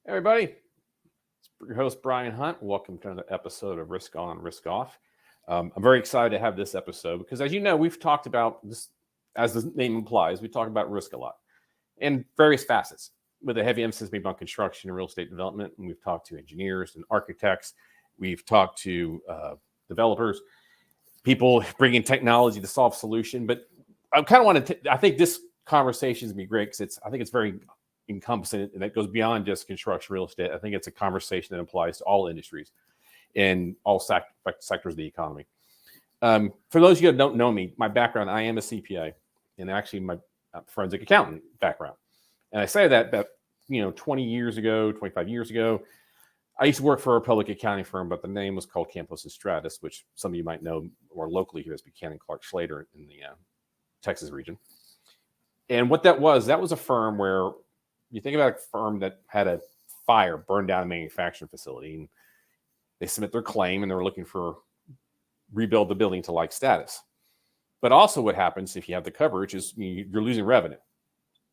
Everybody, it's your host, Brian Hunt. Welcome to another episode of Risk On, Risk Off. I'm very excited to have this episode because, as you know, we've talked about this, as the name implies, we talk about risk a lot in various facets, with a heavy emphasis maybe on construction and real estate development. And we've talked to engineers and architects. We've talked to developers, people bringing technology to solve solution. But I kind of want to, I think this conversation is going to be great because I think it's very encompassing, and that goes beyond just construction real estate. I think it's a conversation that applies to all industries and all sectors of the economy. For those of you that don't know me, my background, I am a CPA and actually my forensic accountant background. And I say that 20 years ago, 25 years ago, I used to work for a public accounting firm, but the name was called Campos and Stratus, which some of you might know more locally here as Buchanan Clark Schlater in the Texas region. And what that was a firm where you think about a firm that had a fire burn down a manufacturing facility, and they submit their claim and they're looking for rebuild the building to like status. But also what happens if you have the coverage is you're losing revenue.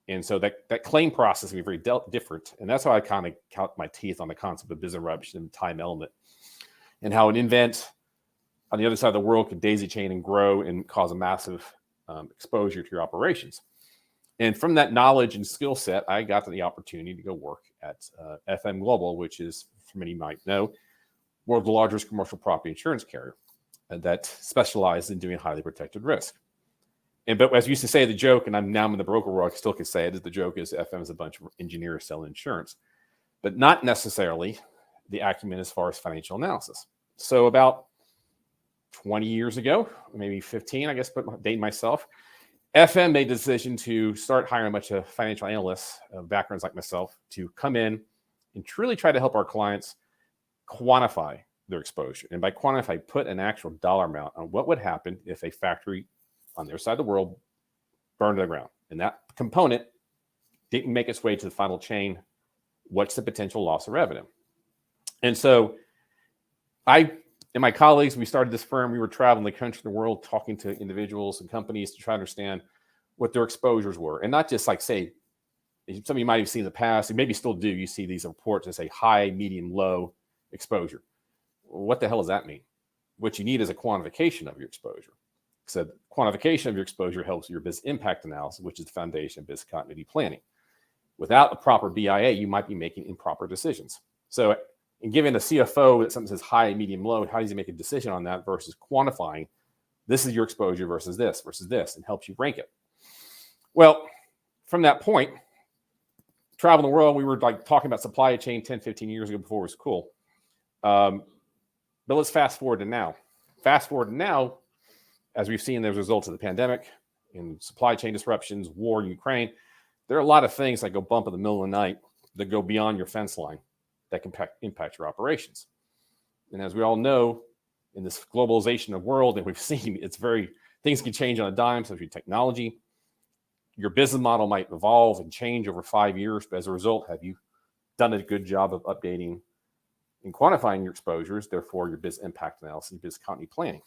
And so that claim process can be very different. And that's how I kind of count my teeth on the concept of business interruption and time element, and how an event on the other side of the world could daisy chain and grow and cause a massive exposure to your operations. And from that knowledge and skill set, I got the opportunity to go work at FM Global, which is, for many might know, world's largest commercial property insurance carrier that specializes in doing highly protected risk. But as we used to say, the joke, and now I'm in the broker world, I still can say it, is the joke is FM is a bunch of engineers selling insurance, but not necessarily the acumen as far as financial analysis. So about 20 years ago, maybe 15, I guess, but dating myself, FM made the decision to start hiring a bunch of financial analysts, backgrounds like myself, to come in and truly try to help our clients quantify their exposure. And by quantify, put an actual dollar amount on what would happen if a factory on their side of the world burned to the ground. And that component didn't make its way to the final chain. What's the potential loss of revenue? And so I and my colleagues, we started this firm. We were traveling the country and the world, talking to individuals and companies to try to understand what their exposures were. And not just like, say, some of you might have seen in the past, and maybe still do, you see these reports that say high, medium, low exposure. What the hell does that mean? What you need is a quantification of your exposure. So quantification of your exposure helps your business impact analysis, which is the foundation of business continuity planning. Without a proper BIA, you might be making improper decisions. So in giving a CFO that something says high, medium, low, how does he make a decision on that versus quantifying this is your exposure versus this, and helps you rank it? Well, from that point, traveling the world, we were like talking about supply chain 10, 15 years ago before it was cool. But let's fast forward to now. As we've seen, as a result of the pandemic and supply chain disruptions, war in Ukraine, there are a lot of things that go bump in the middle of the night that go beyond your fence line that can impact your operations. And as we all know, in this globalization of world, and we've seen, things can change on a dime. So if your technology, your business model might evolve and change over 5 years. But as a result, have you done a good job of updating and quantifying your exposures, therefore your business impact analysis, business continuity planning?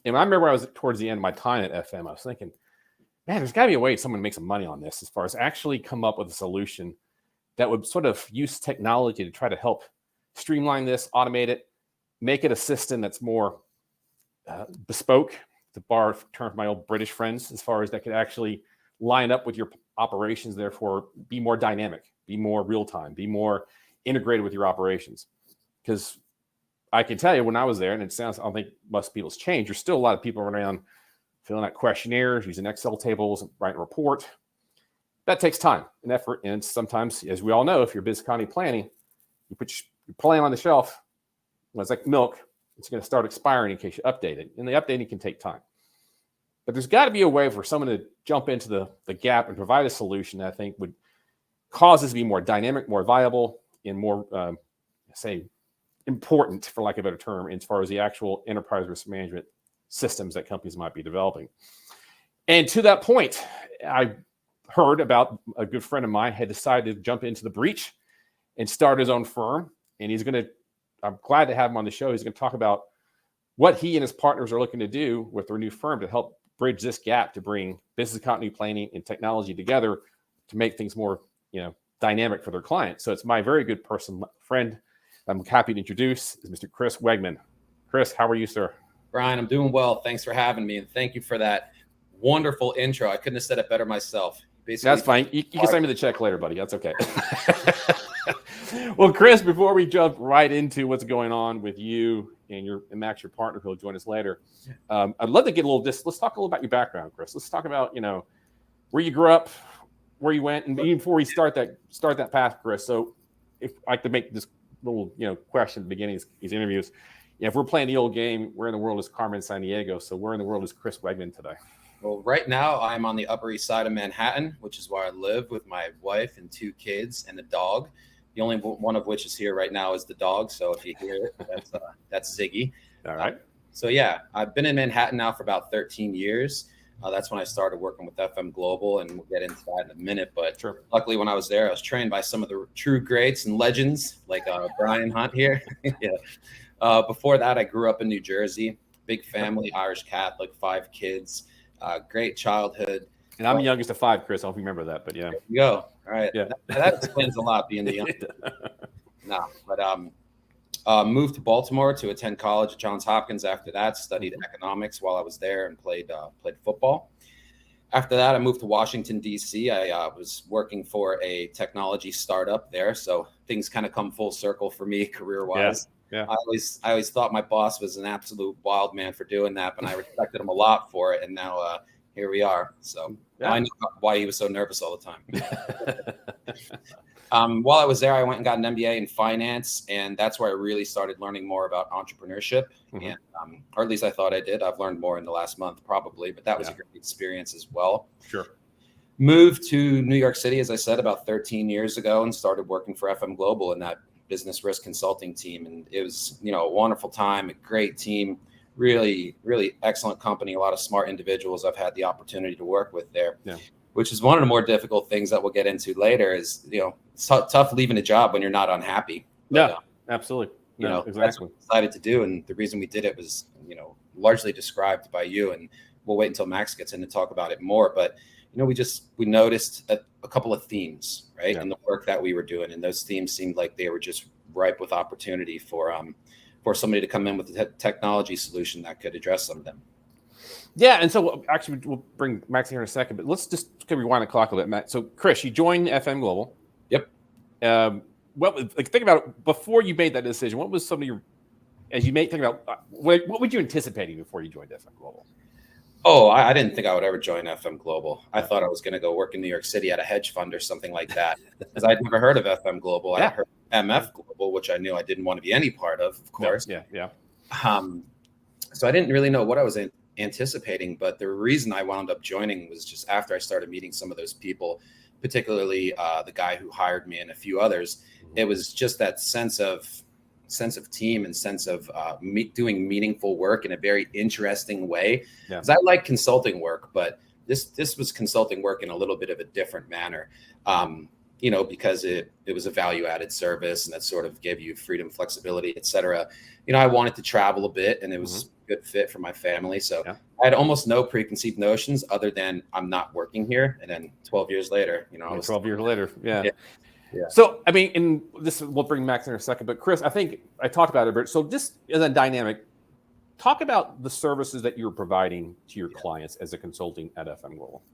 And I remember I was towards the end of my time at FM, I was thinking, man, there's got to be a way someone makes some money on this as far as actually come up with a solution that would sort of use technology to try to help streamline this, automate it, make it a system that's more bespoke, to borrow a term from my old British friends, as far as that could actually line up with your operations, therefore be more dynamic, be more real-time, be more integrated with your operations. Because I can tell you when I was there, and it sounds, I don't think most people's changed, there's still a lot of people around filling out questionnaires, using Excel tables, writing a report. That takes time and effort. And sometimes, as we all know, if you're business continuity planning, you put your plan on the shelf, well, it's like milk, it's going to start expiring in case you update it. And the updating can take time. But there's got to be a way for someone to jump into the gap and provide a solution that I think would cause this to be more dynamic, more viable, and more, important, for lack of a better term, as far as the actual enterprise risk management systems that companies might be developing. And to that point, I heard about a good friend of mine had decided to jump into the breach and start his own firm. And I'm glad to have him on the show. He's going to talk about what he and his partners are looking to do with their new firm to help bridge this gap, to bring business continuity planning and technology together to make things more, dynamic for their clients. So it's my very good friend I'm happy to introduce is Mr. Chris Wegman. Chris, how are you, sir? Brian, I'm doing well. Thanks for having me, and thank you for that wonderful intro. I couldn't have said it better myself. Basically, that's fine. You can send me the check later, buddy. That's okay. Well, Chris, before we jump right into what's going on with you and Max, your partner, who'll join us later, I'd love to get a little. Let's talk a little about your background, Chris. Let's talk about where you grew up, where you went, and even before we start that path, Chris. So, if I could make this little question at the beginning of these interviews, if we're playing the old game, where in the world is Carmen Sandiego? So, where in the world is Chris Wegman today? Well, right now I'm on the Upper East Side of Manhattan, which is where I live with my wife and 2 kids and a dog. The only one of which is here right now is the dog. So if you hear it, that's Ziggy. All right. So yeah, I've been in Manhattan now for about 13 years. That's when I started working with FM Global, and we'll get into that in a minute. But sure. Luckily, when I was there, I was trained by some of the true greats and legends like Brian Hunt here. Yeah. Before that, I grew up in New Jersey. Big family, Irish Catholic, 5 kids. Great childhood. And I'm the youngest of 5, Chris. I don't remember that, but yeah. There you go. All right. Yeah. That explains a lot, being the youngest. Moved to Baltimore to attend college at Johns Hopkins. After that, studied economics while I was there and played football. After that, I moved to Washington, D.C. I was working for a technology startup there. So things kind of come full circle for me career-wise. Yeah. I always thought my boss was an absolute wild man for doing that, but I respected him a lot for it. And now here we are. So now I know why he was so nervous all the time. While I was there, I went and got an MBA in finance, and that's where I really started learning more about entrepreneurship. Mm-hmm. And or at least I thought I did. I've learned more in the last month, probably, but that was a great experience as well. Sure. Moved to New York City, as I said, about 13 years ago, and started working for FM Global in that business risk consulting team. And it was, a wonderful time, a great team, really, really excellent company, a lot of smart individuals I've had the opportunity to work with there, which is one of the more difficult things that we'll get into later is, it's tough leaving a job when you're not unhappy. But, absolutely. That's exactly. what we decided to do. And the reason we did it was, largely described by you, and we'll wait until Max gets in to talk about it more. But, we noticed a couple of themes, right, in the work that we were doing. And those themes seemed like they were just ripe with opportunity for somebody to come in with a technology solution that could address some of them. Yeah. And so actually we'll bring Max here in a second, but let's just rewind the clock a bit, Max. So Chris, you joined FM Global. Yep. Think about it, before you made that decision, what was some of your, think about, what were you anticipating before you joined FM Global? Oh, I didn't think I would ever join FM Global. I thought I was going to go work in New York City at a hedge fund or something like that, because I'd never heard of FM Global. I heard MF Global, which I knew I didn't want to be any part of course. Yeah. So I didn't really know what I was anticipating, but the reason I wound up joining was just after I started meeting some of those people, particularly the guy who hired me and a few others. It was just that sense of team and sense of doing meaningful work in a very interesting way. Because I like consulting work, but this was consulting work in a little bit of a different manner. Because it was a value-added service, and that sort of gave you freedom, flexibility, et cetera. I wanted to travel a bit, and it was a good fit for my family. So I had almost no preconceived notions other than I'm not working here. And then 12 years later, 12 years later. Yeah. Yeah. So, and this we'll bring Max in a second, but Chris, I think I talked about it a bit. So just as a dynamic, talk about the services that you're providing to your clients as a consulting at FM Global.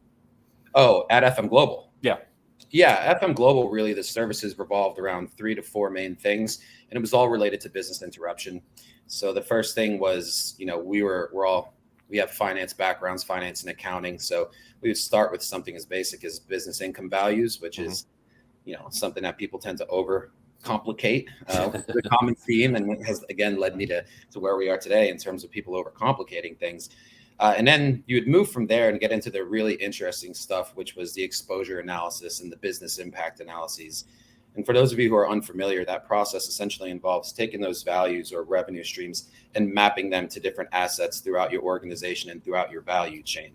Oh, at FM Global. Yeah, FM Global, really, the services revolved around 3 to 4 main things, and it was all related to business interruption. So the first thing was, we have finance backgrounds, finance and accounting. So we would start with something as basic as business income values, which is, something that people tend to overcomplicate, the common theme, and it has again led me to where we are today in terms of people overcomplicating things. And then you would move from there and get into the really interesting stuff, which was the exposure analysis and the business impact analyses. And for those of you who are unfamiliar, that process essentially involves taking those values or revenue streams and mapping them to different assets throughout your organization and throughout your value chain,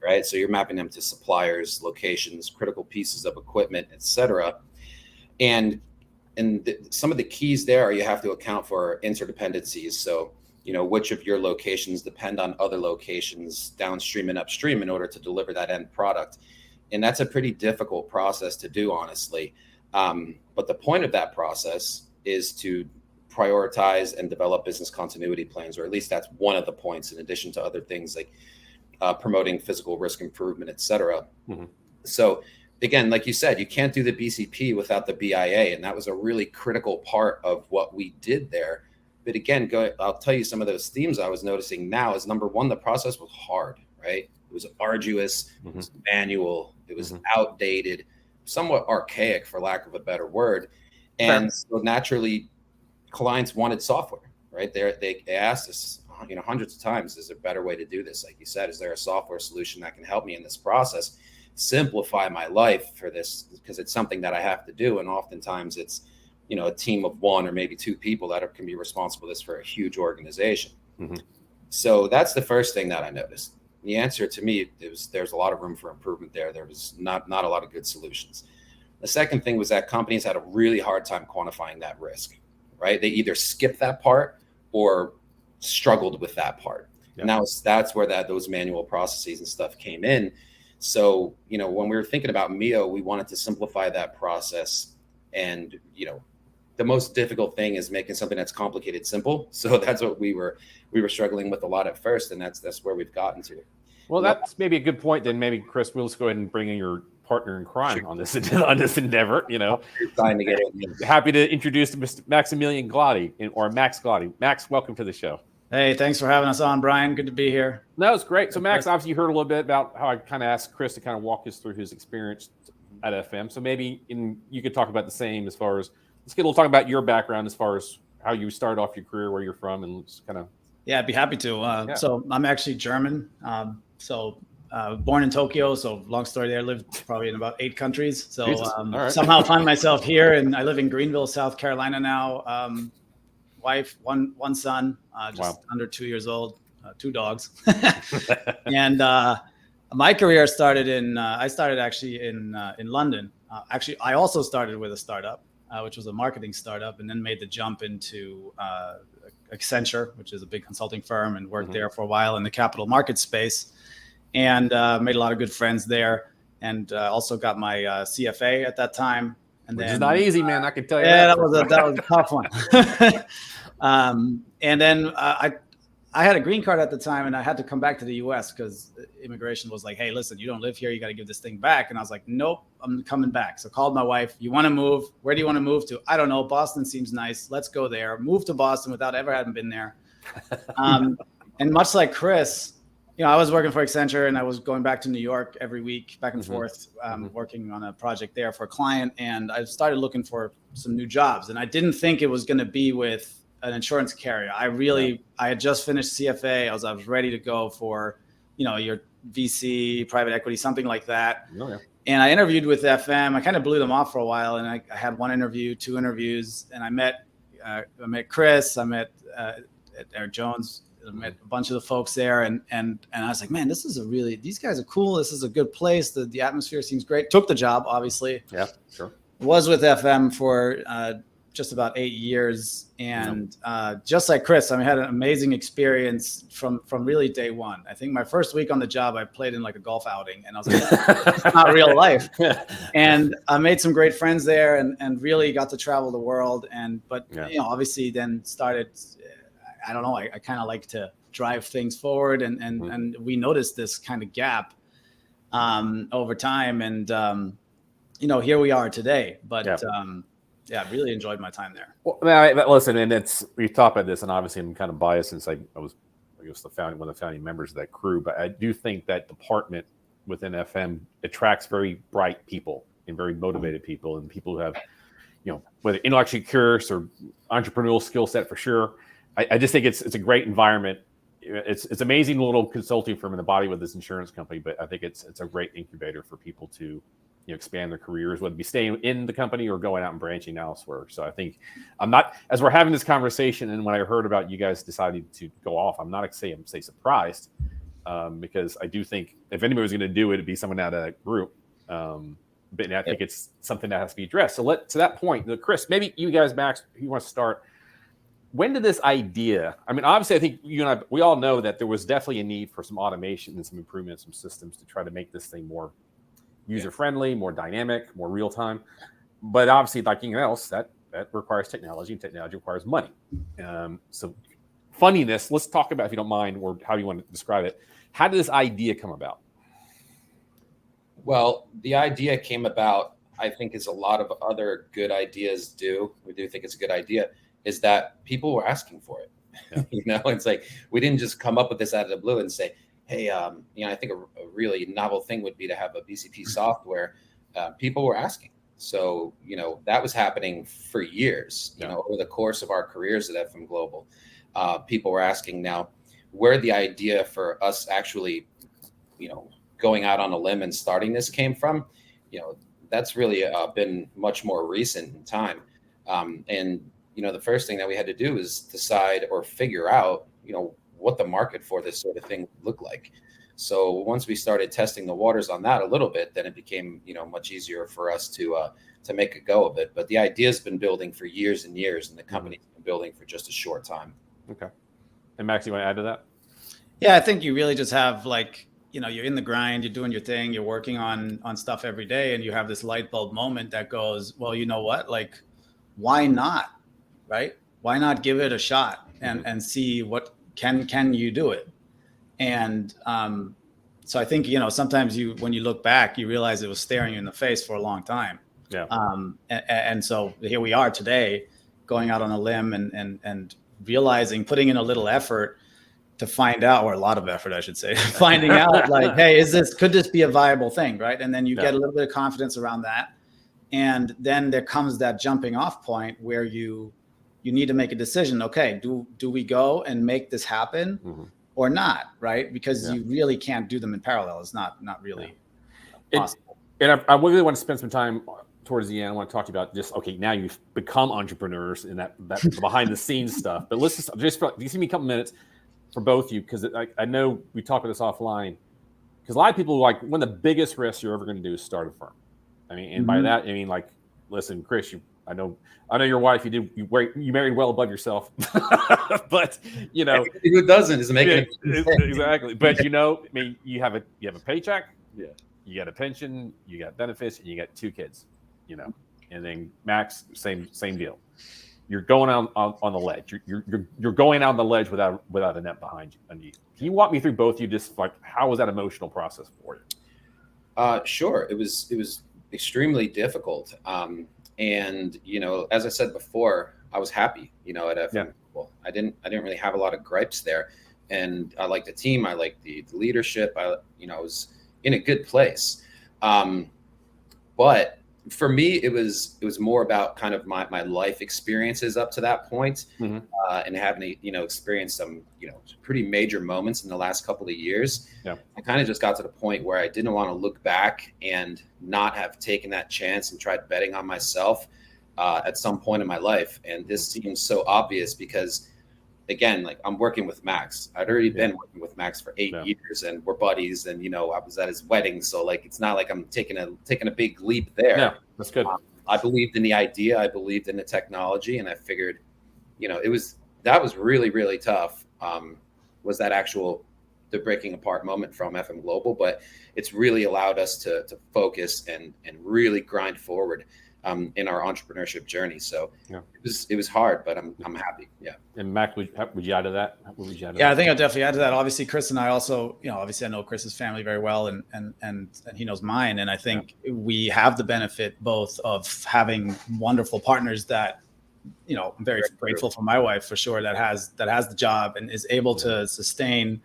right? So you're mapping them to suppliers, locations, critical pieces of equipment, et cetera. And some of the keys there are you have to account for interdependencies. So, which of your locations depend on other locations downstream and upstream in order to deliver that end product. And that's a pretty difficult process to do, honestly. But the point of that process is to prioritize and develop business continuity plans, or at least that's one of the points, in addition to other things like promoting physical risk improvement, et cetera. Mm-hmm. So again, like you said, you can't do the BCP without the BIA, and that was a really critical part of what we did there. But again, I'll tell you some of those themes I was noticing now is, number one, the process was hard, right? It was arduous, it was manual, it was outdated, somewhat archaic, for lack of a better word. And so naturally, clients wanted software, right? They asked us, hundreds of times, is there a better way to do this? Like you said, is there a software solution that can help me in this process, simplify my life for this? Because it's something that I have to do. And oftentimes it's, a team of one or maybe two people that can be responsible for this for a huge organization. So that's the first thing that I noticed. The answer to me, there's a lot of room for improvement there. There was not a lot of good solutions. The second thing was that companies had a really hard time quantifying that risk, right? They either skipped that part or struggled with that part. Yeah. And that's where those manual processes and stuff came in. So, when we were thinking about MEO, we wanted to simplify that process. And, the most difficult thing is making something that's complicated simple. So that's what we were struggling with a lot at first. And that's where we've gotten to. Well, that's maybe a good point. Then maybe, Chris, we'll just go ahead and bring in your partner in crime on this endeavor. Trying to get it. Happy to introduce Mr. Maximilian Glodde, or Max Glodde. Max, welcome to the show. Hey, thanks for having us on, Brian. Good to be here. No, it's great. So, Max, obviously you heard a little bit about how I kind of asked Chris to kind of walk us through his experience at FM. So maybe you could talk about the same as far as, let's get a little talk about your background as far as how you started off your career, where you're from, and just kind of. Yeah, I'd be happy to. So I'm actually German. Born in Tokyo. So long story there, lived probably in about 8 countries. So somehow find myself here, and I live in Greenville, South Carolina now. Wife, one son, just under 2 years old, 2 dogs. And my career started I started actually in London. I also started with a startup, which was a marketing startup, and then made the jump into Accenture, which is a big consulting firm, and worked there for a while in the capital market space, and made a lot of good friends there, and also got my CFA at that time. And which is not easy, man. I can tell you. Yeah, that was a tough one. And then I had a green card at the time, and I had to come back to the U.S. because immigration was like, "Hey, listen, you don't live here. You got to give this thing back." And I was like, "Nope, I'm coming back." So called my wife. "You want to move? Where do you want to move to?" "I don't know. Boston seems nice. Let's go there." Moved to Boston without ever having been there. And much like Chris, I was working for Accenture, and I was going back to New York every week, back and forth, working on a project there for a client. And I started looking for some new jobs, and I didn't think it was going to be with an insurance carrier. I had just finished CFA. I was ready to go for, your VC, private equity, something like that. Oh, yeah. And I interviewed with FM. I kind of blew them off for a while, and I had 1 interview, 2 interviews, and I met Chris. I met Eric Jones. I met a bunch of the folks there, and I was like, man, these guys are cool. This is a good place. The atmosphere seems great. Took the job, obviously. Yeah, sure. Was with FM for just about 8 years, and just like Chris, I had an amazing experience from really day one. I think my first week on the job, I played in like a golf outing, and I was like, it's not real life. And I made some great friends there, and really got to travel the world. But obviously then started. I don't know. I kind of like to drive things forward, and we noticed this kind of gap over time, and here we are today. But I really enjoyed my time there. Well, listen, and we talked about this, and obviously I'm kind of biased since I was one of the founding members of that crew. But I do think that department within FM attracts very bright people and very motivated people, and people who have, whether intellectually curious or entrepreneurial skill set for sure. I just think it's a great environment. It's amazing little consulting firm in the body with this insurance company, but I think it's a great incubator for people to expand their careers, whether it be staying in the company or going out and branching elsewhere. So I think as we're having this conversation, and when I heard about you guys deciding to go off, I'm not say surprised, because I do think if anybody was going to do it, it'd be someone out of that group. But I think it's something that has to be addressed. So to that point, Chris, maybe you guys, Max, if you want to start. When did this idea? I mean, obviously, I think you and I, we all know that there was definitely a need for some automation and some improvements, some systems to try to make this thing more user-friendly, more dynamic, more real-time. but obviously, like anything else, that requires technology, and technology requires money. So funniness, let's talk about, if you don't mind, or how you want to describe it. How did this idea come about? Well, the idea came about, I think, as a lot of other good ideas do. We do think it's a good idea, is that people were asking for it. Yeah. It's like, we didn't just come up with this out of the blue and say, hey, I think a really novel thing would be to have a BCP software. People were asking. So, that was happening for years, over the course of our careers at FM Global. People were asking. Now, where the idea for us actually, going out on a limb and starting this came from, that's really been much more recent in time. And the first thing that we had to do is decide or figure out, what the market for this sort of thing looked like. So once we started testing the waters on that a little bit, then it became, much easier for us to make a go of it. But the idea's been building for years and years, and the company's been building for just a short time. Okay. And Max, you want to add to that? Yeah, I think you really just have you're in the grind, you're doing your thing, you're working on stuff every day, and you have this light bulb moment that goes, well, you know what? Like, why not? Right? Why not give it a shot and see what can you do it? And so I think, sometimes when you look back, you realize it was staring you in the face for a long time. Yeah. And so here we are today, going out on a limb and realizing, putting in a little effort to find out, or a lot of effort, I should say, finding out like, hey, could this be a viable thing? Right. And then you get a little bit of confidence around that. And then there comes that jumping off point where you need to make a decision. Okay, do we go and make this happen or not? Right. Because you really can't do them in parallel. It's not really possible. And I really want to spend some time towards the end. I want to talk to you about just, okay, now you've become entrepreneurs and that behind the scenes stuff. But let's just give me a couple minutes for both of you, because I know we talked about this offline, because a lot of people like, one of the biggest risks you're ever going to do is start a firm. I mean, and by that, I mean, like, listen, Chris, I know your wife, you married well above yourself, but who doesn't is making exactly. But I mean, you have a paycheck, you got a pension, you got benefits, and you got 2 kids, and then Max, same deal. You're going on the ledge. You're going out on the ledge without a net behind you. Can you walk me through both of you, just like, how was that emotional process for you? Sure. It was extremely difficult. And as I said before, I was happy, at FM. Well, I didn't really have a lot of gripes there, and I liked the team. I liked the leadership. I was in a good place. But for me, it was more about kind of my life experiences up to that point, and having experienced some pretty major moments in the last couple of years. Yeah. I kind of just got to the point where I didn't want to look back and not have taken that chance and tried betting on myself at some point in my life. And this seems so obvious because, again, like, I'm working with Max. I'd already been working with Max for 8 years, and we're buddies. And I was at his wedding, so like, it's not like I'm taking a big leap there. Yeah, that's good. I believed in the idea. I believed in the technology, and I figured, that was really, really tough. Was that the breaking apart moment from FM Global, but it's really allowed us to focus and really grind forward in our entrepreneurship journey. So it was hard, but I'm happy. Yeah. And Mac, would you add to that? I think I'll definitely add to that. Obviously, Chris and I also, obviously I know Chris's family very well, and he knows mine. And I think we have the benefit both of having wonderful partners that, I'm very grateful for my wife for sure, that has the job and is able to sustain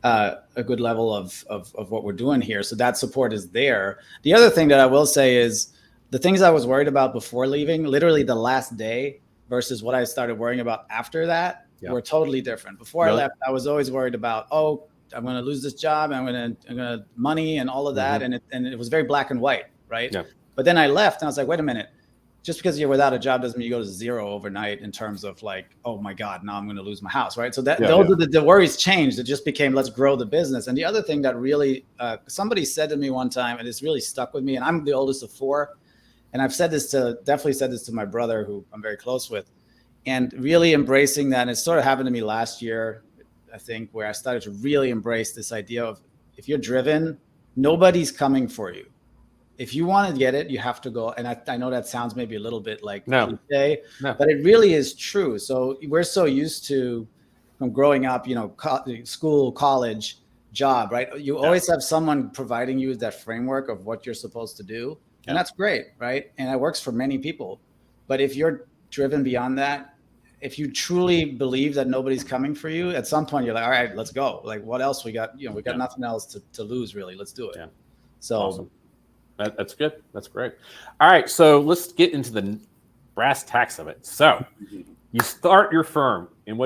a good level of what we're doing here. So that support is there. The other thing that I will say is, the things I was worried about before leaving, literally the last day, versus what I started worrying about after that, were totally different. Before I left, I was always worried about, I'm going to lose this job, I'm going to money and all of that, and it was very black and white, right? Yeah. But then I left, and I was like, wait a minute, just because you're without a job doesn't mean you go to zero overnight in terms of like, oh my God, now I'm going to lose my house, right? So those are the worries changed. It just became, let's grow the business. And the other thing that really, somebody said to me one time, and it's really stuck with me, and I'm the oldest of 4. And I've definitely said this to my brother, who I'm very close with, and really embracing that. And it sort of happened to me last year, I think, where I started to really embrace this idea of, if you're driven, nobody's coming for you. if you want to get it, you have to go. And I know that sounds maybe a little bit like cliche, No. but it really is true. So we're so used to, from growing up, school, college, job, right? You always have someone providing you that framework of what you're supposed to do. And that's great, right? And it works for many people. But if you're driven beyond that, if you truly believe that nobody's coming for you, at some point you're like, all right, let's go. Like, what else we got? We got nothing else to lose, really. Let's do it. Yeah. So awesome. That's good. That's great. All right. So let's get into the brass tacks of it. So you start your firm, and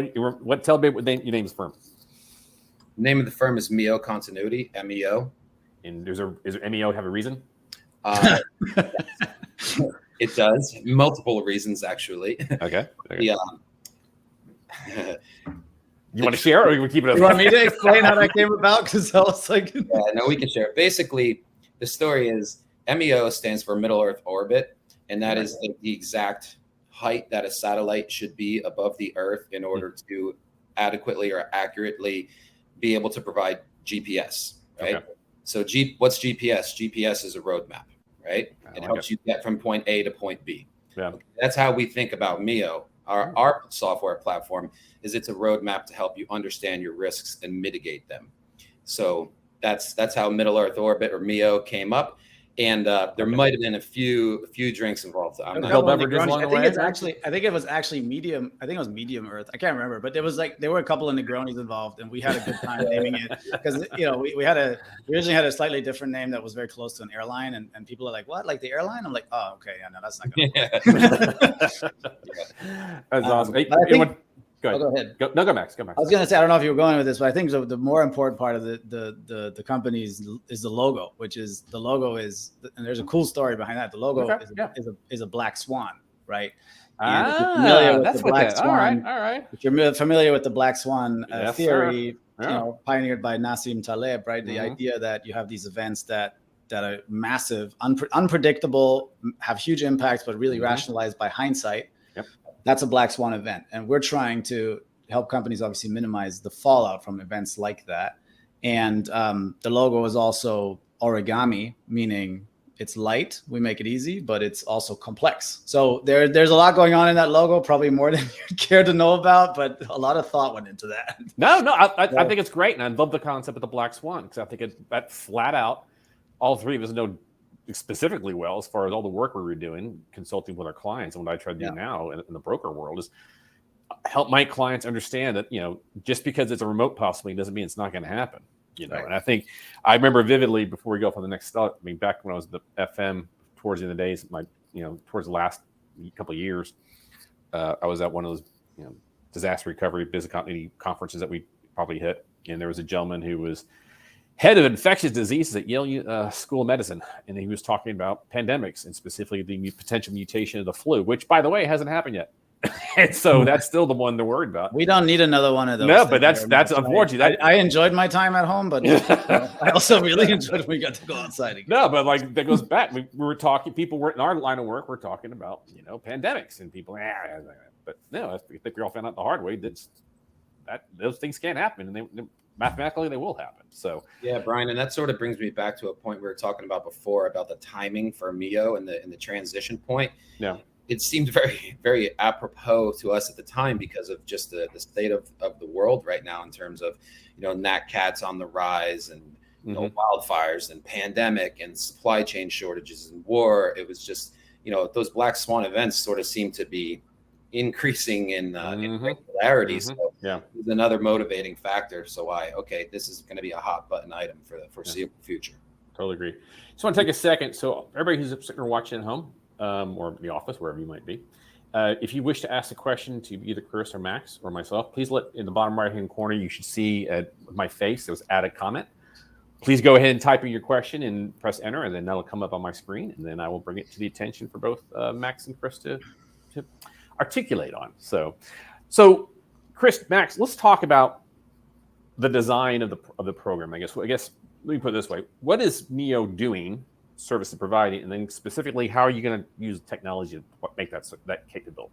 tell me what your name's firm. The name of the firm is MEO Continuity, MEO. And does MEO have a reason? It does. Multiple reasons, actually. Okay. Yeah. You want to share, or you want to keep it? You want me to explain how that came about? Because I was like, yeah, no, we can share. Basically, the story is MEO stands for Middle Earth Orbit, and that is the exact height that a satellite should be above the Earth in order to adequately or accurately be able to provide GPS. Right. Okay. So what's GPS? GPS is a roadmap, right? It helps you get from point A to point B. Yeah. Okay. That's how we think about MEO. Our software platform is it's a roadmap to help you understand your risks and mitigate them. So that's how Middle Earth Orbit, or MEO, came up. And there might have been a few drinks involved. I think it was actually medium. I think it was medium Earth. I can't remember, but there were a couple of Negronis involved, and we had a good time naming it because we originally had a slightly different name that was very close to an airline, and people are like, "What? Like the airline?" I'm like, "Oh, okay, yeah, no, that's not going to work." That's awesome. Hey, go ahead. Go, Max. Go, Max. I was going to say, I don't know if you were going with this, but I think the more important part of the company is the logo, which is and there's a cool story behind that. The logo is a black swan, right? And if you're familiar with the black swan, all right. If you're familiar with the black swan theory, yeah. Pioneered by Nassim Taleb, right? The idea that you have these events that are massive, unpredictable, have huge impacts, but really rationalized by hindsight. Yep. That's a black swan event. And we're trying to help companies obviously minimize the fallout from events like that. And the logo is also origami, meaning it's light. We make it easy, but it's also complex. So there's a lot going on in that logo, probably more than you'd care to know about, but a lot of thought went into that. No, I think it's great. And I love the concept of the black swan, because I think that flat out, all three of us know specifically well, as far as all the work we were doing, consulting with our clients, and what I try to do now in the broker world is help my clients understand that, just because it's a remote possibility doesn't mean it's not going to happen. Right. And I think I remember vividly, before we go for the next step, I mean, back when I was the FM towards the end of the days, towards the last couple of years, I was at one of those, disaster recovery business continuity conferences that we probably hit. And there was a gentleman who was head of infectious diseases at Yale School of Medicine. And he was talking about pandemics, and specifically the potential mutation of the flu, which, by the way, hasn't happened yet. And so that's still the one they're worried about. We don't need another one of those. No, but that's unfortunate. I enjoyed my time at home, but I also really enjoyed when we got to go outside again. No, but that goes back. We were talking, people were in our line of work, we're talking about, pandemics, and people, but no, I think we all found out the hard way that those things can't happen, and mathematically they will happen. So yeah, Brian, and that sort of brings me back to a point we were talking about before about the timing for MEO and the transition point. Yeah. It seemed very, very apropos to us at the time because of just the state of the world right now, in terms of, nat cats on the rise, and wildfires and pandemic and supply chain shortages and war. It was just, those black swan events sort of seem to be increasing in regularity. So it was another motivating factor. So this is going to be a hot button item for the foreseeable future. Totally agree. Just want to take a second. So everybody who's sitting or watching at home, or the office, wherever you might be, if you wish to ask a question to either Chris or Max or myself, please in the bottom right hand corner, you should see my face. There's add a comment. Please go ahead and type in your question and press enter, and then that'll come up on my screen, and then I will bring it to the attention for both Max and Chris to articulate on. So Chris, Max, let's talk about the design of the program. I guess let me put it this way: what is MEO doing, service providing, and then specifically, how are you going to use technology to make that capable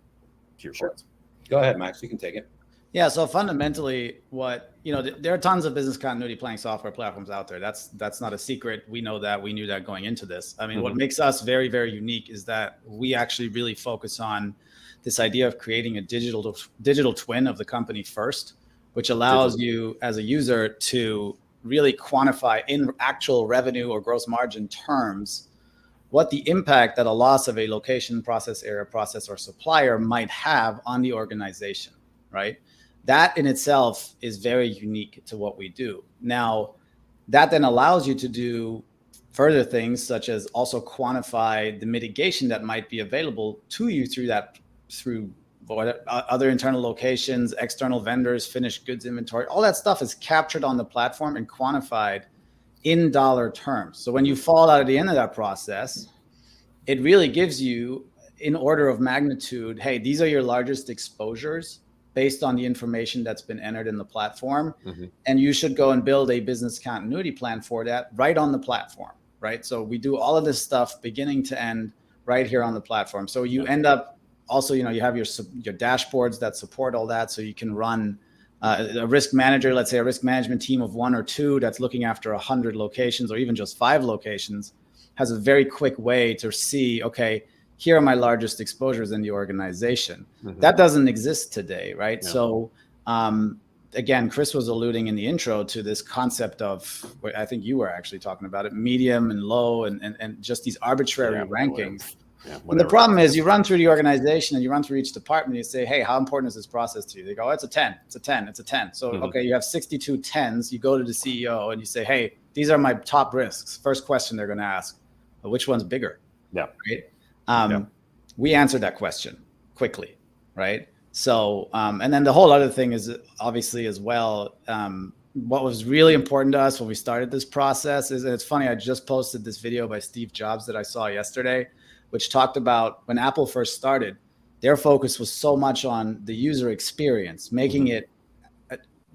to your clients? Go ahead, Max. You can take it. Yeah, so fundamentally, there are tons of business continuity planning software platforms out there. That's not a secret. We know that. We knew that going into this. I mean, what makes us very, very unique is that we actually really focus on this idea of creating a digital twin of the company first, which allows you as a user to really quantify in actual revenue or gross margin terms what the impact that a loss of a location, process area, process, or supplier might have on the organization, right? That in itself is very unique to what we do. Now, that then allows you to do further things such as also quantify the mitigation that might be available to you through other internal locations, external vendors, finished goods inventory. All that stuff is captured on the platform and quantified in dollar terms. So when you fall out at the end of that process, it really gives you in order of magnitude, hey, these are your largest exposures based on the information that's been entered in the platform. And you should go and build a business continuity plan for that right on the platform, right? So we do all of this stuff beginning to end right here on the platform. So you end up also, you have your dashboards that support all that. So you can run a risk manager, let's say a risk management team of 1 or 2 that's looking after 100 locations or even just 5 locations has a very quick way to see, okay, here are my largest exposures in the organization. That doesn't exist today, right? Yeah. So again, Chris was alluding in the intro to this concept of, I think you were actually talking about it, medium and low and just these arbitrary rankings. Yeah, and the problem is you run through the organization and you run through each department and you say, hey, how important is this process to you? They go, oh, it's a 10, it's a 10, it's a 10. So, okay, you have 62 10s. You go to the CEO and you say, hey, these are my top risks. First question they're going to ask, well, which one's bigger? Yeah. Right. We answered that question quickly. Right. So, and then the whole other thing is obviously as well, what was really important to us when we started this process is, and it's funny, I just posted this video by Steve Jobs that I saw yesterday, which talked about when Apple first started, their focus was so much on the user experience, making it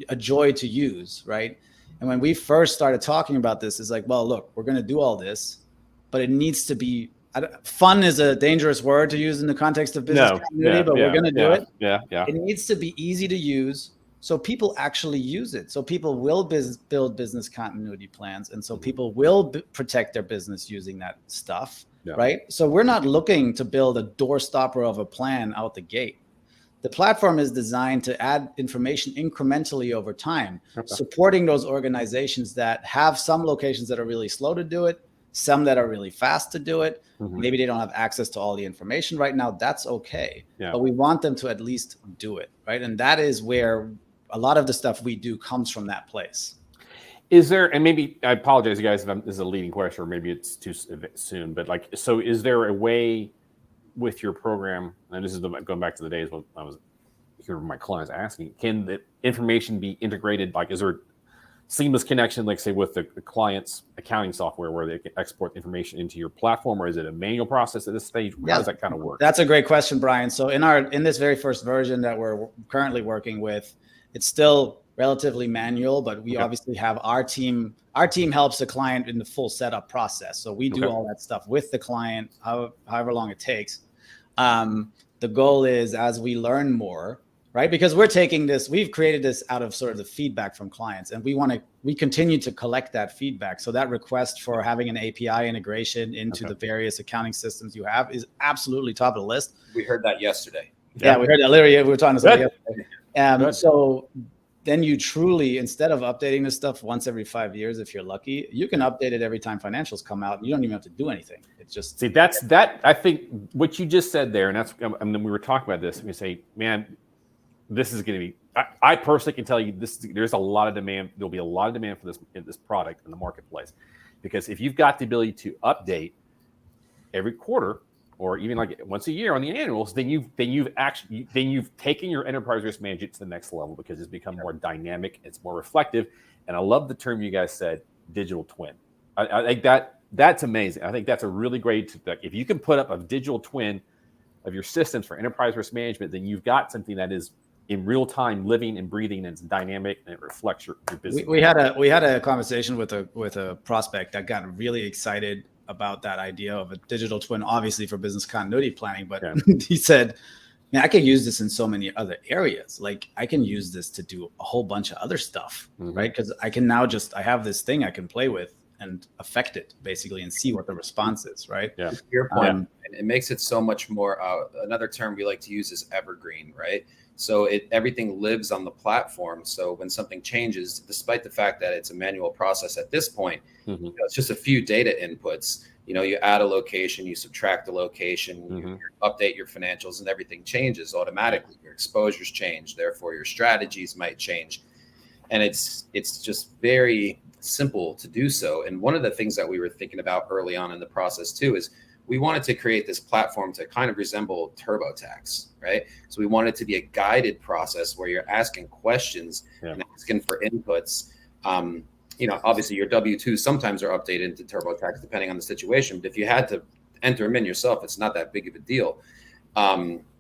a joy to use, right? And when we first started talking about this, it's like, well, look, we're going to do all this, but it needs to be, fun is a dangerous word to use in the context of business continuity, but we're going to do it. It needs to be easy to use so people actually use it. So people will build business continuity plans. And so people will protect their business using that stuff. Yeah. Right. So we're not looking to build a doorstopper of a plan out the gate. The platform is designed to add information incrementally over time, supporting those organizations that have some locations that are really slow to do it, some that are really fast to do it. Maybe they don't have access to all the information right now. That's okay. Yeah. But we want them to at least do it. Right. And that is where a lot of the stuff we do comes from that place. Is there, and maybe I apologize, you guys, if this is a leading question, or maybe it's too soon, but like, so is there a way with your program, and this is going back to the days when I was hearing my clients asking, can the information be integrated? Like, is there a seamless connection, like say with the client's accounting software where they can export information into your platform, or is it a manual process at this stage? How does that kind of work? That's a great question, Brian. So in this very first version that we're currently working with, it's still relatively manual, but we obviously have our team. Our team helps the client in the full setup process. So we do all that stuff with the client, however long it takes. The goal is as we learn more, right? Because we're taking this, we've created this out of sort of the feedback from clients, and we continue to collect that feedback. So that request for having an API integration into the various accounting systems you have is absolutely top of the list. We heard that yesterday. Yeah, we heard that literally. We were talking to somebody yesterday. So then you truly, instead of updating this stuff once every 5 years, if you're lucky, you can update it every time financials come out. And you don't even have to do anything. It's just that. I think what you just said there, and that's, I mean, we were talking about this, and we say, man, this is going to be. I personally can tell you this. There's a lot of demand. There'll be a lot of demand for this product in the marketplace, because if you've got the ability to update every quarter, or even like once a year on the annuals, then you've taken your enterprise risk management to the next level, because it's become more dynamic, it's more reflective. And I love the term you guys said, digital twin. I think that's amazing. I think that's a really great, if you can put up a digital twin of your systems for enterprise risk management, then you've got something that is in real time, living and breathing, and it's dynamic, and it reflects your business. We had a conversation with a prospect that got really excited about that idea of a digital twin, obviously for business continuity planning. But he said, I could use this in so many other areas. Like I can use this to do a whole bunch of other stuff, right? Because I can now I have this thing I can play with and affect it basically and see what the response is, right? Yeah. To your point, it makes it so much more, another term we like to use is evergreen, right? So everything lives on the platform. So when something changes, despite the fact that it's a manual process at this point, it's just a few data inputs. You add a location, you subtract the location, you update your financials, and everything changes automatically. Your exposures change, therefore your strategies might change. And it's just very simple to do so. And one of the things that we were thinking about early on in the process too is we wanted to create this platform to kind of resemble TurboTax, right? So we wanted it to be a guided process where you're asking questions and asking for inputs. Obviously your W-2s sometimes are updated into TurboTax depending on the situation. But if you had to enter them in yourself, it's not that big of a deal.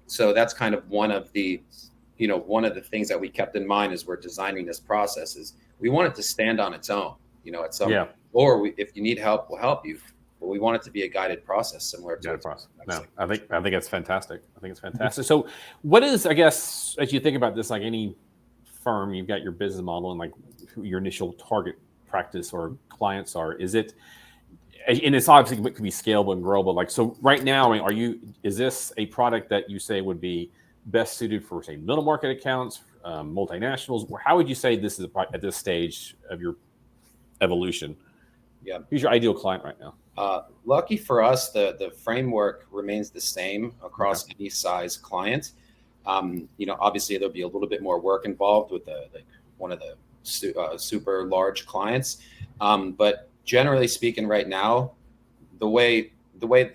So that's kind of one of the things that we kept in mind as we're designing this process is we want it to stand on its own, at some point. Or if you need help, we'll help you. But we want it to be a guided process similar to process. No, I think it's fantastic. I think it's fantastic. So what is, I guess, as you think about this, like any firm, you've got your business model and like who your initial target practice or clients are. Is it, and it's obviously it could be scalable and growable. Like, so right now, is this a product that you say would be best suited for, say, middle market accounts, multinationals? How would you say this is at this stage of your evolution? Yeah. Who's your ideal client right now? Lucky for us, the framework remains the same across any size client. Obviously there'll be a little bit more work involved with one of the super large clients. But generally speaking right now, the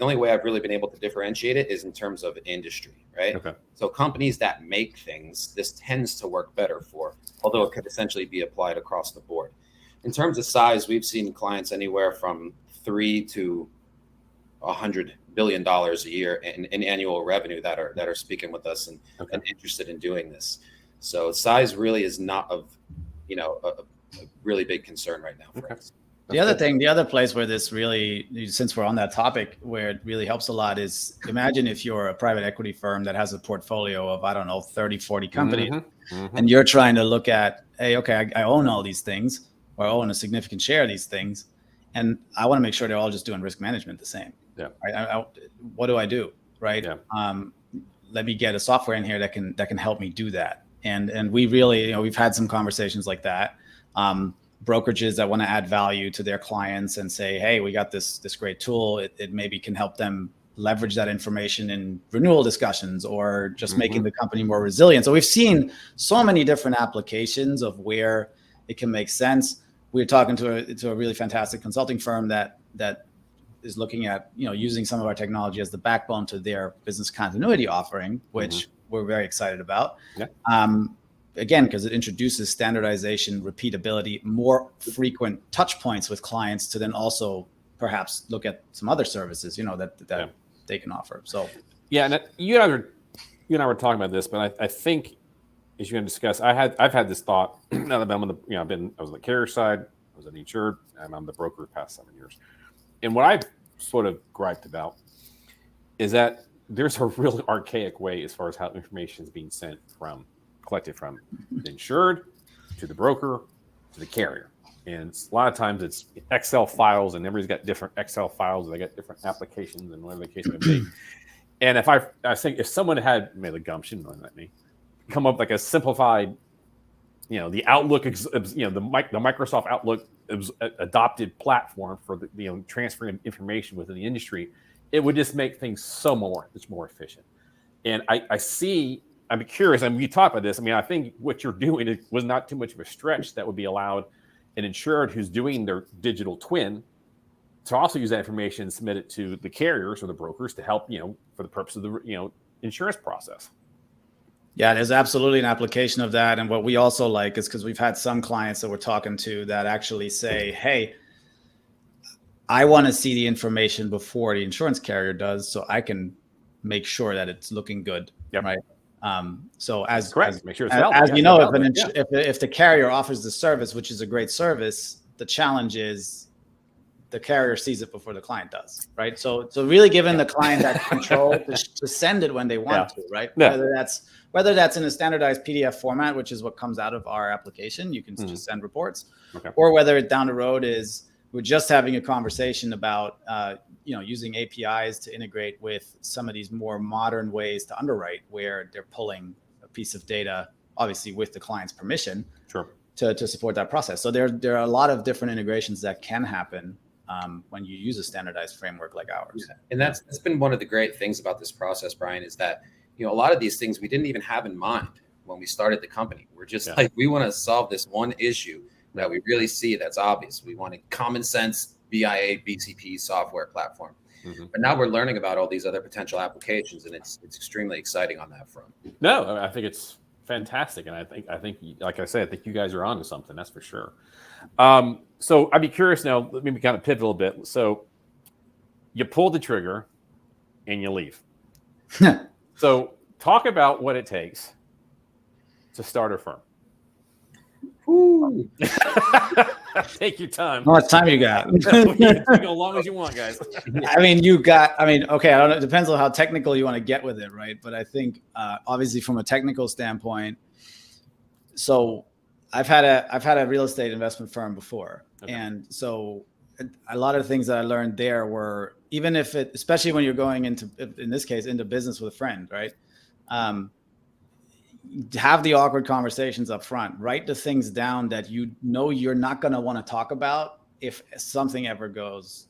only way I've really been able to differentiate it is in terms of industry, right? Okay. So companies that make things, this tends to work better for, although it could essentially be applied across the board. In terms of size, we've seen clients anywhere from $3 to $100 billion a year in annual revenue that are speaking with us and interested in doing this. So size really is not a really big concern right now for us. The other place where this really, since we're on that topic, where it really helps a lot is imagine if you're a private equity firm that has a portfolio of, 30, 40 companies, and you're trying to look at, hey, okay, I own all these things, or I own a significant share of these things, and I want to make sure they're all just doing risk management the same. Yeah. Right? What do I do? Right. Yeah. Let me get a software in here that can help me do that. And we really, we've had some conversations like that. Brokerages that want to add value to their clients and say, hey, we got this great tool. It maybe can help them leverage that information in renewal discussions or just making the company more resilient. So we've seen so many different applications of where it can make sense. We were talking to a really fantastic consulting firm that is looking at, using some of our technology as the backbone to their business continuity offering, which we're very excited about. Yeah. Again, because it introduces standardization, repeatability, more frequent touch points with clients to then also perhaps look at some other services, that they can offer. So yeah, and you and I were talking about this, but I think as you're going to discuss, I've had this thought. Now that I'm on the, I was on the carrier side, I was on the insured, and I'm the broker the past 7 years. And what I've sort of griped about is that there's a really archaic way as far as how information is being collected from the insured to the broker to the carrier. And a lot of times it's Excel files, and everybody's got different Excel files, and they got different applications and whatever the case may be. And if I think if someone had made the gumption, not me, come up like a simplified, the Outlook, the Microsoft Outlook adopted platform for the transferring information within the industry, it would just make things much more efficient. And I'm curious, and we talked about this. I think what you're doing was not too much of a stretch that would be allowed an insured who's doing their digital twin to also use that information and submit it to the carriers or the brokers to help, for the purpose of the, insurance process. Yeah, there's absolutely an application of that. And what we also like is because we've had some clients that we're talking to that actually say, hey, I want to see the information before the insurance carrier does, so I can make sure that it's looking good. Yep. Right. So make sure it's if the carrier offers the service, which is a great service, the challenge is the carrier sees it before the client does, right? So really giving the client that control to send it when they want to, right? Yeah. Whether that's in a standardized PDF format, which is what comes out of our application, you can just send reports, or whether down the road we're just having a conversation about using APIs to integrate with some of these more modern ways to underwrite, where they're pulling a piece of data, obviously with the client's permission, to support that process. So there are a lot of different integrations that can happen when you use a standardized framework like ours. Yeah. And that's been one of the great things about this process, Brian, is that a lot of these things we didn't even have in mind when we started the company. We're just like, we want to solve this one issue that we really see that's obvious. We want a common sense BIA BCP software platform. But now we're learning about all these other potential applications, and it's extremely exciting on that front. No, I think it's fantastic, and I think like I said, I think you guys are onto something. That's for sure. So I'd be curious now. Let me kind of pivot a little bit. So you pull the trigger and you leave. So talk about what it takes to start a firm. Take your time. How much time you got? Take as long as you want, guys. okay, I don't know. It depends on how technical you want to get with it, right? But I think obviously from a technical standpoint, so I've had a real estate investment firm before. And so a lot of things that I learned there were, even if especially when you're going into, in this case, into business with a friend, right? Have the awkward conversations up front. Write the things down that you're not going to want to talk about if something ever goes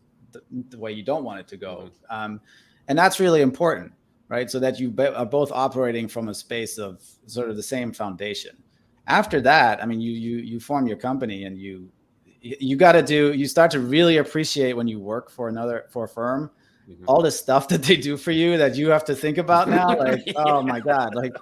the way you don't want it to go. And that's really important, right? So that you are both operating from a space of sort of the same foundation. After that, you form your company, and you start to really appreciate when you work for a firm, all the stuff that they do for you that you have to think about now. Like, oh my God, like,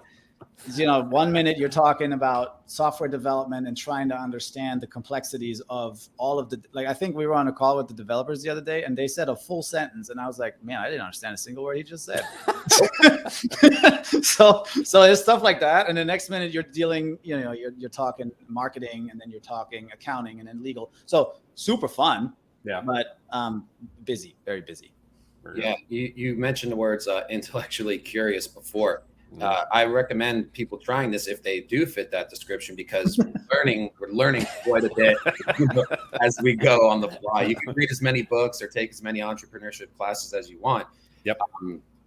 1 minute you're talking about software development and trying to understand the complexities of all of I think we were on a call with the developers the other day, and they said a full sentence, and I was like, man, I didn't understand a single word he just said. So there's stuff like that. And the next minute you're dealing, you're talking marketing, and then you're talking accounting, and then legal. So super fun. Yeah. But busy, very busy. Yeah. You mentioned the words intellectually curious before. I recommend people trying this if they do fit that description, because we're learning quite a bit as we go on the fly. You can read as many books or take as many entrepreneurship classes as you want. Yep.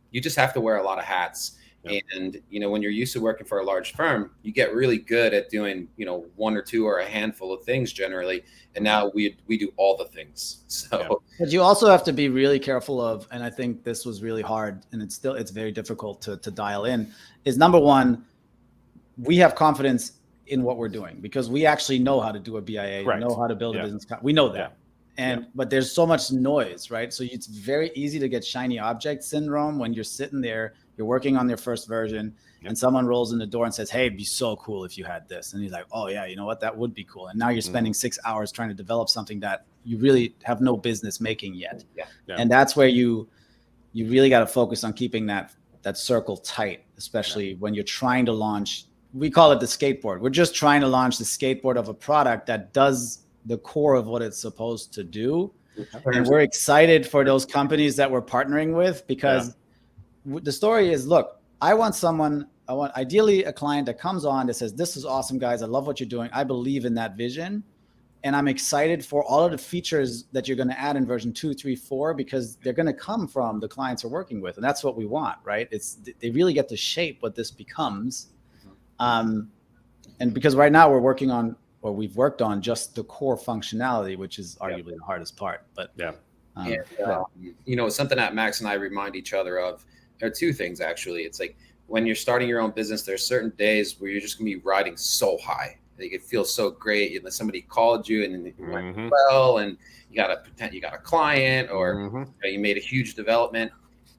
You just have to wear a lot of hats. Yep. And, when you're used to working for a large firm, you get really good at doing, one or two or a handful of things generally. And now we do all the things. So, but you also have to be really careful of, and I think this was really hard, and it's very difficult to dial in, is number one, we have confidence in what we're doing because we actually know how to do a BIA, know how to build a business. We know that. But there's so much noise, right? So it's very easy to get shiny object syndrome when you're sitting there, you're working on their first version, and someone rolls in the door and says, hey, it'd be so cool if you had this. And he's like, oh yeah, you know what? That would be cool. And now you're spending 6 hours trying to develop something that you really have no business making yet. And that's where you really got to focus on keeping that circle tight, especially when you're trying to launch. We call it the skateboard. We're just trying to launch the skateboard of a product that does the core of what it's supposed to do. And we're excited for those companies that we're partnering with, because the story is, look, I want ideally a client that comes on that says, this is awesome, guys. I love what you're doing. I believe in that vision. And I'm excited for all of the features that you're going to add in version 2, 3, 4, because they're going to come from the clients we're working with. And that's what we want, right? They really get to shape what this becomes. And because right now we've worked on just the core functionality, which is arguably the hardest part. But something that Max and I remind each other of, there are two things actually. It's like when you're starting your own business, there's certain days where you're just gonna be riding so high. Like it feels so great. And somebody called you and it went well, and you got a client, or you made a huge development,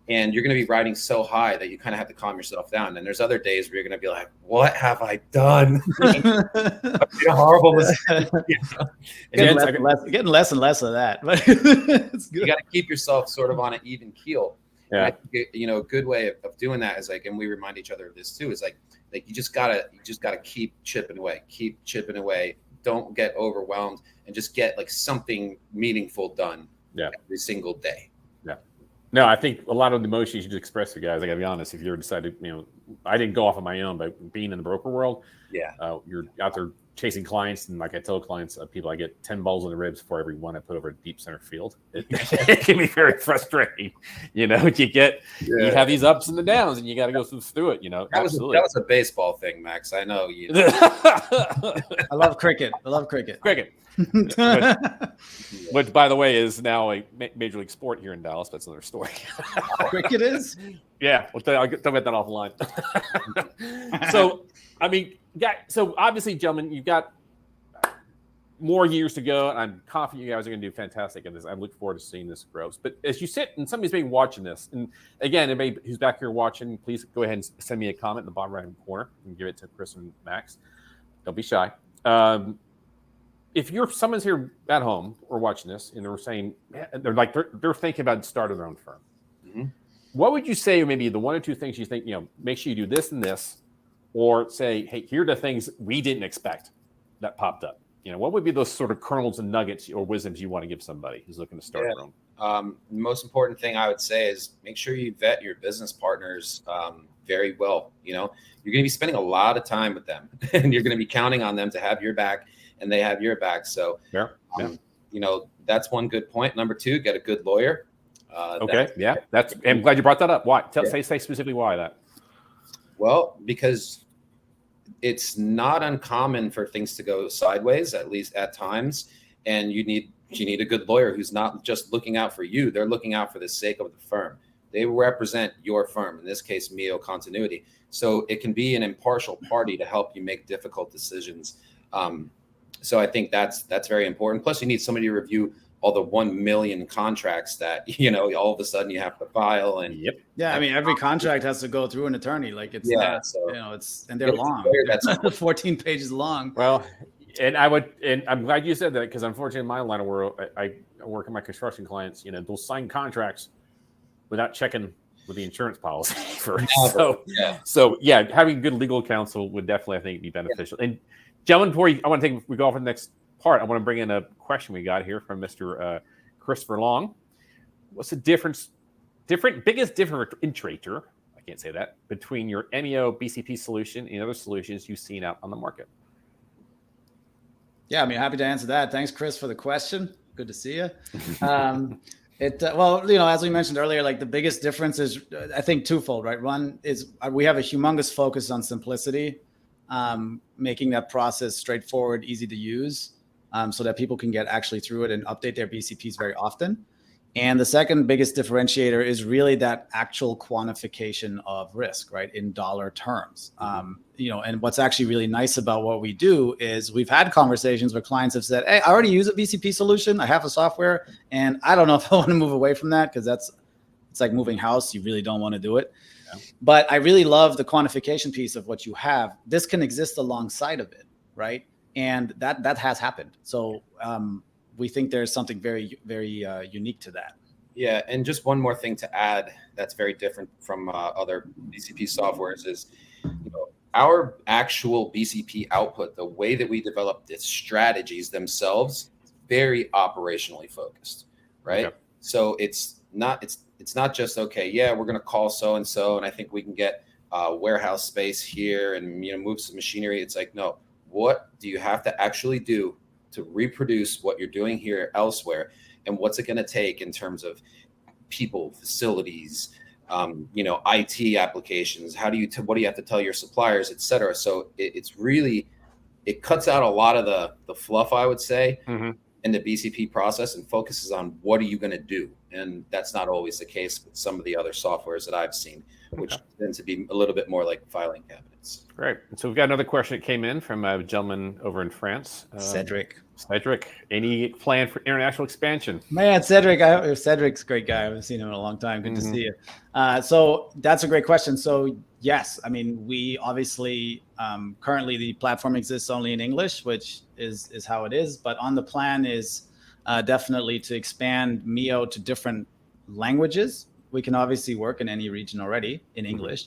and you're going to be riding so high that you kind of have to calm yourself down. And there's other days where you're going to be like, what have I done? A horrible mistake. Getting less and less of that. But it's good. You got to keep yourself sort of on an even keel. Yeah. I think, a good way of doing that is like, and we remind each other of this too, is like you just gotta keep chipping away. Don't get overwhelmed, and just get like something meaningful done every single day. Yeah. No, I think a lot of the emotions you just express to guys, I gotta be honest, if you're decided, I didn't go off on my own, but being in the broker world, you're out there chasing clients. And like I tell clients, people, I get 10 balls in the ribs for every one I put over a deep center field. It can be very frustrating. You have these ups and the downs and you got to go through it, That was a baseball thing, Max. I know you. I love cricket. Cricket. Which, by the way, is now a major league sport here in Dallas. That's another story. Cricket is? Yeah. I'll talk about that offline. So, so obviously, gentlemen, you've got more years to go, and I'm confident you guys are going to do fantastic in this. I look forward to seeing this grow. But as you sit, and somebody's maybe watching this, and again, anybody who's back here watching, please go ahead and send me a comment in the bottom right-hand corner and give it to Chris and Max. Don't be shy. If someone's here at home or watching this, and they're saying they're thinking about starting their own firm, what would you say maybe the one or two things you think make sure you do this and this, or say, hey, here are the things we didn't expect that popped up? What would be those sort of kernels and nuggets or wisdoms you want to give somebody who's looking to start their own? The most important thing I would say is make sure you vet your business partners very well. You're going to be spending a lot of time with them, and you're going to be counting on them to have your back, and they have your back. So, that's one good point. Number two, get a good lawyer. I'm glad you brought that up. Why? Say specifically why that. Well, because it's not uncommon for things to go sideways, at least at times. And you need a good lawyer who's not just looking out for you. They're looking out for the sake of the firm. They represent your firm, in this case, MEO Continuity. So it can be an impartial party to help you make difficult decisions. So I think that's very important. Plus, you need somebody to review all the 1 million contracts that, all of a sudden you have to file. And every contract has to go through an attorney. Like it's and they're long. That's 14 pages long. Well, and I'm glad you said that, because unfortunately in my line of work, I work with my construction clients, they'll sign contracts without checking with the insurance policy first. So having good legal counsel would definitely, I think, be beneficial. And gentlemen, we go off to the next part, I want to bring in a question we got here from Mr. Christopher Long. What's the biggest differentiator, I can't say that, between your MEO BCP solution and other solutions you've seen out on the market? Yeah, happy to answer that. Thanks, Chris, for the question. Good to see you. As we mentioned earlier, like the biggest difference is, I think, twofold, right? One is we have a humongous focus on simplicity, making that process straightforward, easy to use, so that people can get actually through it and update their BCPs very often. And the second biggest differentiator is really that actual quantification of risk, right, in dollar terms. And what's actually really nice about what we do is we've had conversations where clients have said, hey, I already use a BCP solution. I have a software, and I don't know if I want to move away from that, because it's like moving house. You really don't want to do it. Yeah. But I really love the quantification piece of what you have. This can exist alongside of it, right? And that has happened. So we think there's something very, very unique to that. Yeah, and just one more thing to add that's very different from other BCP softwares is, our actual BCP output, the way that we develop the strategies themselves, very operationally focused, right? Okay. So it's not just, we're going to call so-and-so, and I think we can get warehouse space here and, move some machinery. It's like, no, what do you have to actually do to reproduce what you're doing here elsewhere? And what's it going to take in terms of people, facilities, IT applications? What do you have to tell your suppliers, et cetera? So it cuts out a lot of the fluff, I would say, in the BCP process, and focuses on what are you going to do? And that's not always the case with some of the other softwares that I've seen, which tend to be a little bit more like filing cabinets. Great. So we've got another question that came in from a gentleman over in France. Cedric, any plan for international expansion? Man, Cedric's a great guy. I haven't seen him in a long time. Good to see you. So that's a great question. So yes, we obviously currently the platform exists only in English, which is how it is. But on the plan is definitely to expand MEO to different languages. We can obviously work in any region already in English.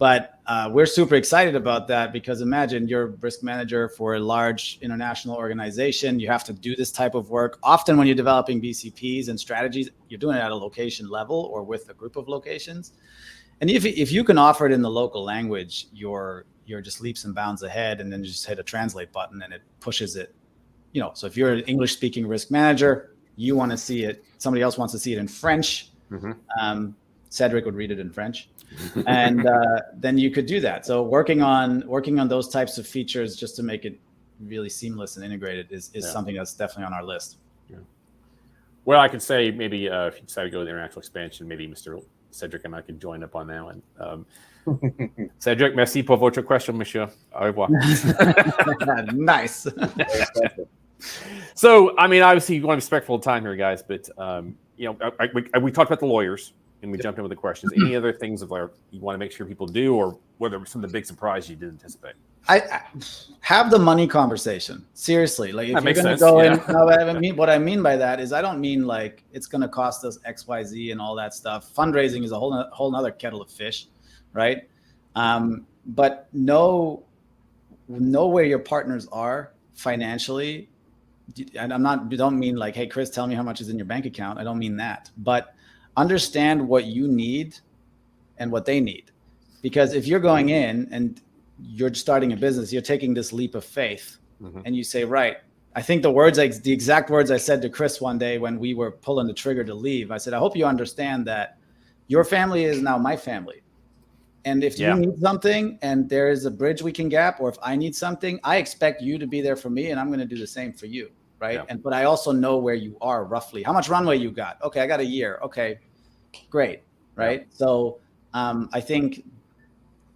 But we're super excited about that because imagine you're a risk manager for a large international organization. You have to do this type of work. Often when you're developing BCPs and strategies, you're doing it at a location level or with a group of locations. And if you can offer it in the local language, you're just leaps and bounds ahead, and then you just hit a translate button and it pushes it. So if you're an English speaking risk manager, you want to see it. Somebody else wants to see it in French. Cedric would read it in French. And then you could do that. So working on those types of features just to make it really seamless and integrated is something that's definitely on our list. Yeah. Well, I could say maybe if you decide to go to the international expansion, maybe Mr. Cedric and I could join up on that one. Cedric, merci pour votre question, monsieur. Au revoir. Nice. So, I mean, obviously, you want to be respectful of time here, guys, but we talked about the lawyers. And we jumped in with the questions. Any other things of you want to make sure people do, or whether some of the big surprises you didn't anticipate? I have the money conversation. Seriously, like if that you're going to go in, what I mean by that is I don't mean like it's going to cost us X, Y, Z and all that stuff. Fundraising is a whole nother kettle of fish, right? But know where your partners are financially. And don't mean like, hey, Chris, tell me how much is in your bank account. I don't mean that, but understand what you need and what they need. Because if you're going in and you're starting a business, you're taking this leap of faith and you say, right, I think the exact words I said to Chris one day when we were pulling the trigger to leave, I said, I hope you understand that your family is now my family. And if you need something and there is a bridge we can gap, or if I need something, I expect you to be there for me and I'm going to do the same for you. Right. Yeah. But I also know where you are roughly, how much runway you got. Okay. I got a year. Okay, great. Right. Yeah. So I think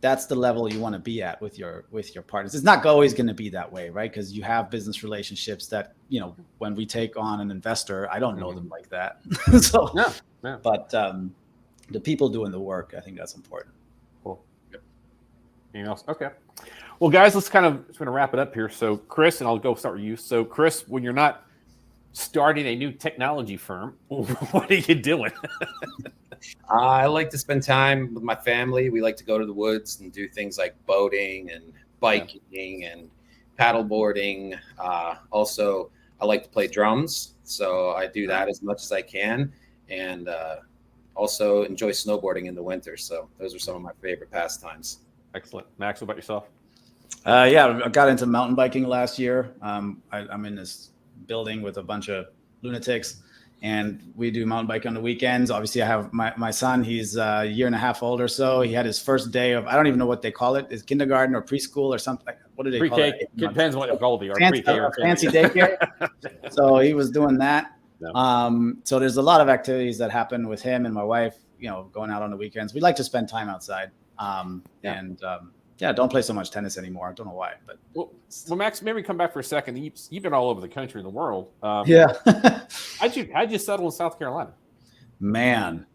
that's the level you want to be at with your partners. It's not always going to be that way. Right. Because you have business relationships that, when we take on an investor, I don't know them like that. So, but the people doing the work, I think that's important. Cool. Yep. Anything else? Okay. Well, guys, let's going to wrap it up here. So, Chris, and I'll go start with you. So, Chris, when you're not starting a new technology firm, what are you doing? I like to spend time with my family. We like to go to the woods and do things like boating and biking and paddleboarding. Also, I like to play drums, so I do that as much as I can, and also enjoy snowboarding in the winter. So those are some of my favorite pastimes. Excellent. Max, what about yourself? I got into mountain biking last year. I'm in this building with a bunch of lunatics, and we do mountain bike on the weekends. Obviously, I have my son. He's a year and a half old or so. He had his first day of, I don't even know what they call it. Is kindergarten or preschool or something? What do they call it? It depends what they are. Fancy daycare. So he was doing that. Yeah. So there's a lot of activities that happen with him and my wife, going out on the weekends. We like to spend time outside. Don't play so much tennis anymore. I don't know why, but well, Max, maybe come back for a second. You've been all over the country and the world. How'd you settle in South Carolina? Man,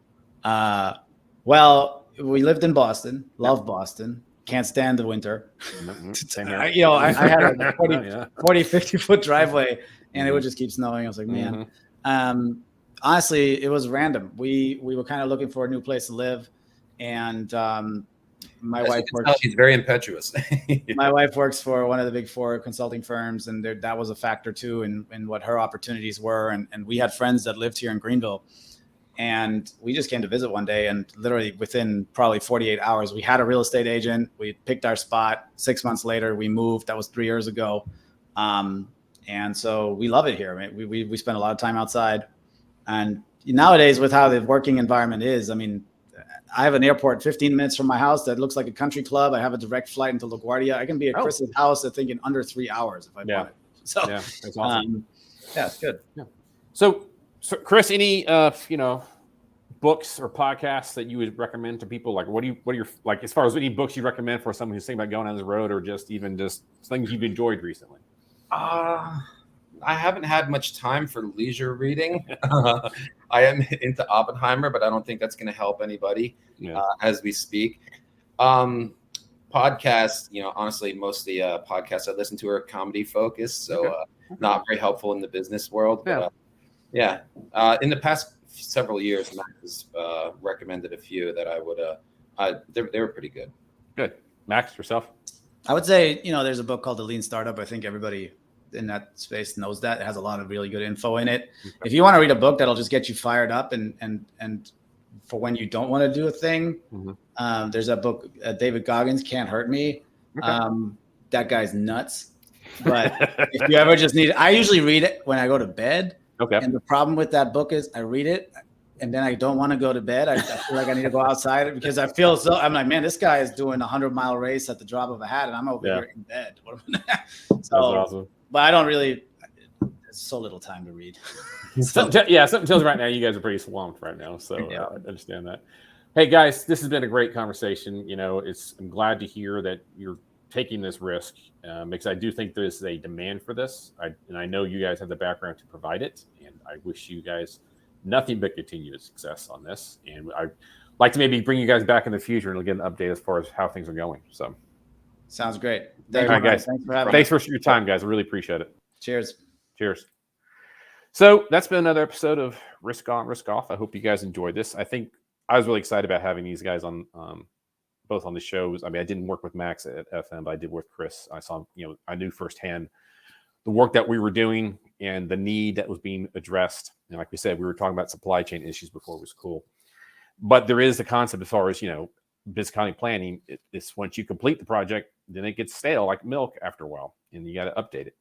well, we lived in Boston. Love Boston. Can't stand the winter. I had a 40, 50 foot driveway, and it would just keep snowing. I was like, man. Honestly, it was random. We were kind of looking for a new place to live, and my wife works. She's very impetuous. My wife works for one of the big four consulting firms, and that was a factor too in what her opportunities were. And we had friends that lived here in Greenville, and we just came to visit one day, and literally within probably 48 hours, we had a real estate agent. We picked our spot. 6 months later, we moved. That was 3 years ago. And so we love it here. I mean, we spend a lot of time outside, and nowadays with how the working environment is, I mean, I have an airport 15 minutes from my house that looks like a country club. I have a direct flight into LaGuardia. I can be at Chris's house, I think, in under 3 hours if I want it. So, that's awesome. It's good. Yeah. So Chris, any books or podcasts that you would recommend to people? Like, what are your like as far as any books you recommend for someone who's thinking about going on the road, or just things you've enjoyed recently? I haven't had much time for leisure reading. I am into Oppenheimer, but I don't think that's going to help anybody as we speak. Podcasts, honestly, most of the podcasts I listen to are comedy focused, so not very helpful in the business world. But in the past several years, Max has recommended a few that I would. They were pretty good. Good. Max, yourself? I would say, there's a book called The Lean Startup. I think everybody in that space knows that. It has a lot of really good info in it. Okay. If you want to read a book that'll just get you fired up and for when you don't want to do a thing, there's that book, David Goggins, Can't Hurt Me. Okay. That guy's nuts. But if you ever just need it, I usually read it when I go to bed. Okay. And the problem with that book is I read it and then I don't want to go to bed. I feel like I need to go outside because I'm like, man, this guy is doing a 100-mile race at the drop of a hat and I'm over here in bed. That's awesome. But I don't really, there's so little time to read. Something tells me right now you guys are pretty swamped right now. So I understand that. Hey guys, this has been a great conversation. I'm glad to hear that you're taking this risk because I do think there's a demand for this. And I know you guys have the background to provide it. And I wish you guys nothing but continued success on this. And I'd like to maybe bring you guys back in the future and get an update as far as how things are going. So sounds great. All right, guys. Thanks for having Thanks for your time, guys. I really appreciate it. Cheers. So that's been another episode of Risk On, Risk Off. I hope you guys enjoyed this. I think I was really excited about having these guys on both on the shows. I mean, I didn't work with Max at FM, but I did with Chris. I saw, I knew firsthand the work that we were doing and the need that was being addressed. And like we said, we were talking about supply chain issues before it was cool. But there is the concept as far as, business accounting planning. It's once you complete the project, then it gets stale like milk after a while, and you got to update it.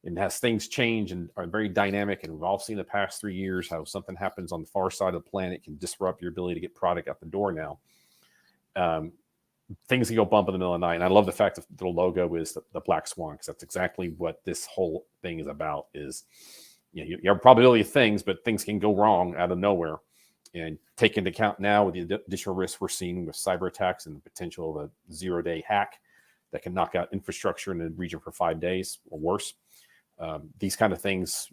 And as things change and are very dynamic, and we've all seen the past 3 years how something happens on the far side of the planet can disrupt your ability to get product out the door now. Things can go bump in the middle of the night. And I love the fact that the logo is the black swan, because that's exactly what this whole thing is about is, you have a probability of things, but things can go wrong out of nowhere. And take into account now with the additional risks we're seeing with cyber attacks and the potential of a 0-day hack that can knock out infrastructure in the region for 5 days or worse. These kind of things,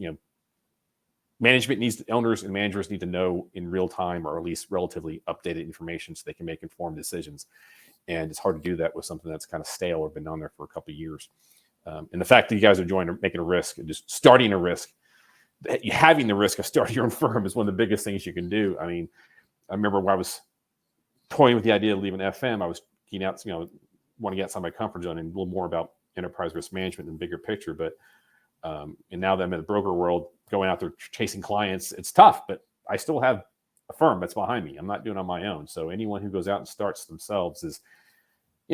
owners and managers need to know in real time, or at least relatively updated information so they can make informed decisions. And it's hard to do that with something that's kind of stale or been on there for a couple of years. And the fact that you guys are making a risk and just starting a risk, having the risk of starting your own firm is one of the biggest things you can do. I mean, I remember when I was toying with the idea of leaving FM, I was keen out, want to get outside my comfort zone and a little more about enterprise risk management and bigger picture. But and now that I'm in the broker world, going out there chasing clients, it's tough, but I still have a firm that's behind me. I'm not doing it on my own. So anyone who goes out and starts themselves is,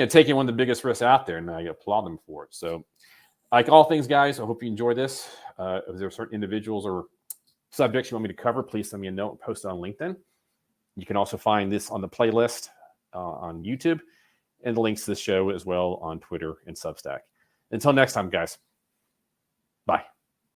taking one of the biggest risks out there, and I applaud them for it. So like all things, guys, I hope you enjoy this. If there are certain individuals or subjects you want me to cover, please send me a note and post it on LinkedIn. You can also find this on the playlist on YouTube, and the links to the show as well on Twitter and Substack. Until next time, guys.